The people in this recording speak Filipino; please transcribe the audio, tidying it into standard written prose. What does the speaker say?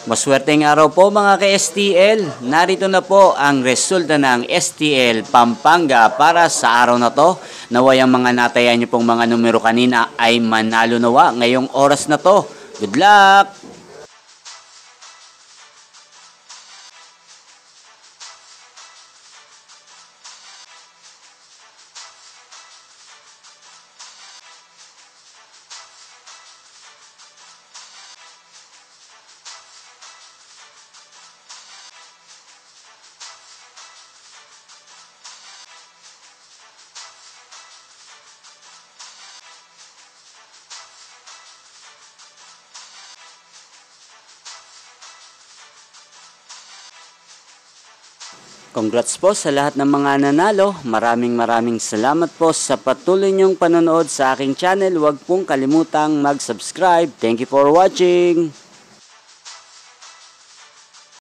Maswerteng araw po mga ka-STL. Narito na po ang resulta ng STL Pampanga para sa araw na to. Naway ang mga natayan niyo pong mga numero kanina ay manalo nawa ngayong oras na to. Good luck! Congrats po sa lahat ng mga nanalo. Maraming salamat po sa patuloy niyong panonood sa aking channel. Huwag pong kalimutang mag-subscribe. Thank you for watching.